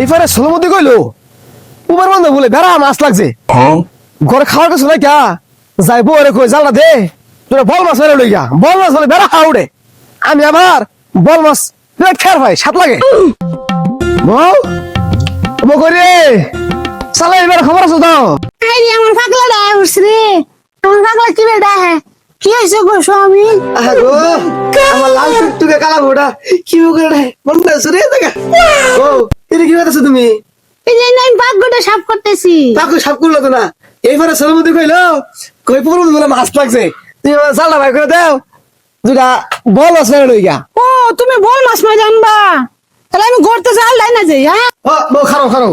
এইবারে সোলমতি কইলো উবার বন্ধ বলে বেড়া মাছ লাগছে ঘরে খাওয়ার কিছু নাই কা যাইবো আরে কই জালটা দে তোরা বল মাছ মেরে লই গা বল মাছ বলে বেড়া খাওয়া উঠে আমি আবার বল মাছ খেয়ার ভাই সাত লাগে বউ বকরে সালা এবার খবর আছে তো আরে আমার পাগলা ডায় উঠছে আমার পাগলা কি বেডা হে কি হইছে গো স্বামী আগো আমার লাল টুকে কালা ঘোড়া কি বকরে মন না সরে দেখা ও এটা কি হইতাছে তুমি এই যে আমি পাগলাটা সাফ করতেছি তাকে সাপ করলো তো না এইবারে সোলমতি কইলো কই পুরো বলে মাছ লাগছে তুমি আমার জালটা ভাই করে দাও দুটা বল মাছ মেরে লই গা ও তুমি বল মাছ মাছ আনবা তাহলে আমি ঘরতে জাল লাই না যাই হ্যাঁ ও বউ খারো খারো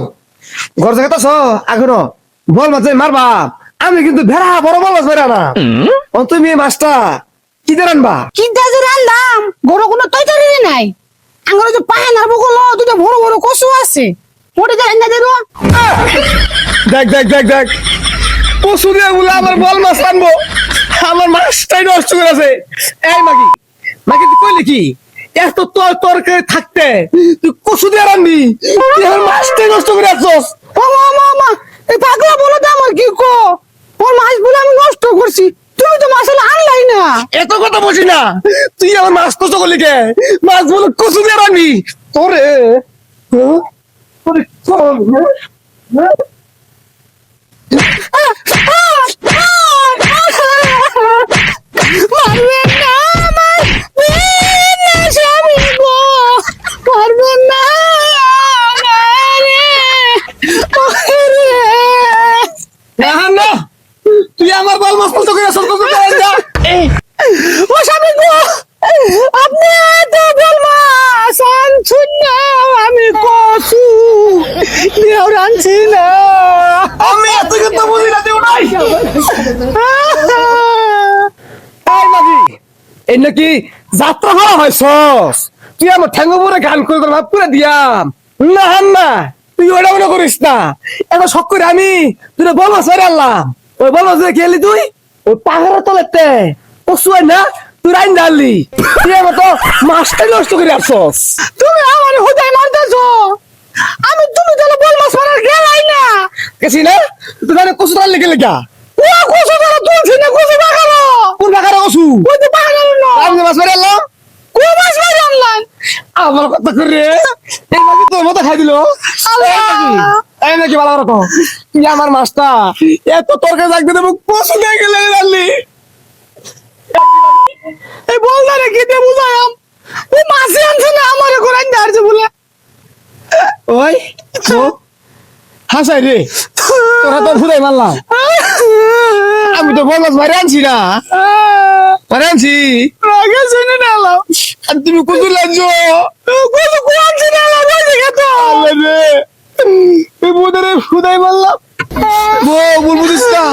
ঘর থেকে তো এখনো বল মাছ মারবা আমি কিন্তু ভেড়া বড় বল মাছ মেরা না ও তুমি এই মাছটা কি দিয়ে রানবা কি দাজে রান্দাম গরো কোনো তৈরি নাই আঙ্গুরে যে পায় না বগল দুটো বড় বড় কচু আছে ওটা যে রান্না দেবো দেখ দেখ দেখ দেখ পশু দিয়ে বলে আমার বল মাছ আনবো আমার মাছটাই নষ্ট করেছে এই মাগি মাগি তুই কইলি কি এত তরকারি থাকতে তুই কচু দিয়ে রানবি তুই আমার মাছটাই নষ্ট করে আসছস ও মা এই পাগলা বলো তো আমার কি কো ওর মাছ বলে আমি নষ্ট করছি তুমি তো মাছ আনলাই না এত কথা বলছি না তুই আমার মাছ নষ্ট করলি কে মাছ বলে কচু দিয়ে রানবি তোরে তোরে চল মারবেন না আমার বিনা স্বামী গো মারবেন না না তুই আমার বল মাছ নষ্ট করে আসছস কচু দিয়ে রান ও স্বামী গো আপনি এত বল মাছ আনছুন না আমি কসু নিয়েও রানছি না আমি এত কথা বলি না তুই নাই এই মাগি এই নাকি যাত্রা হওয়া হয়ছস তুই আমার ঠ্যাঙ্গো পরে গান করে তোর ভাব করে দিয়াম না না তুই ওটা মনে করিস না এখন শখ করে আমি তুই বল মাছ মেরে আনলাম ওই বল মাছ খেলি তুই ওই পাহাড়ের তলেতে পশু না তুই রাইন ডাললি তুই আমার তো মাছটাই নষ্ট করে আসছস তুমি আমার হুদাই মারতেছো আমি তুমি তাহলে বল মাছ মারার গেলাই না গেছি না তুই জানে কচু ডাললি গেলে গা ও কসু ধরো তুলছি না কসু বাগানো কোন পাহাড়ে কচু ওই তো বাগানো না আমি মাছ মেরে আনলাম কো মাছ মারি আনলাম আমার কথা করে এই মাগি তোর মতো খাই দিল এই নাকি ভালো রকম তুই আমার মাছটা এত তরকারি লাগবে দেবো পশু দিয়ে গেলে রান্লি এই বল না রে কি দিয়ে বুঝায়াম ও মাছ আনছে না আমার ঘরে আনছে বলে ওই হাসাই রে তোরা তো ফুদাই মারলাম আমি তো বল মাছ মারি আনছি না মারি আনছি আগে শুনে নালাম আর তুমি কুকুর লাগছো কসু কোয়াছি না ওই দিকে তো রে এই বুদারে ফুদাই মারলাম বুঝিস না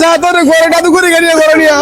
যা তোর ঘরে দাদু করে গাড়ি ঘরে নিয়ে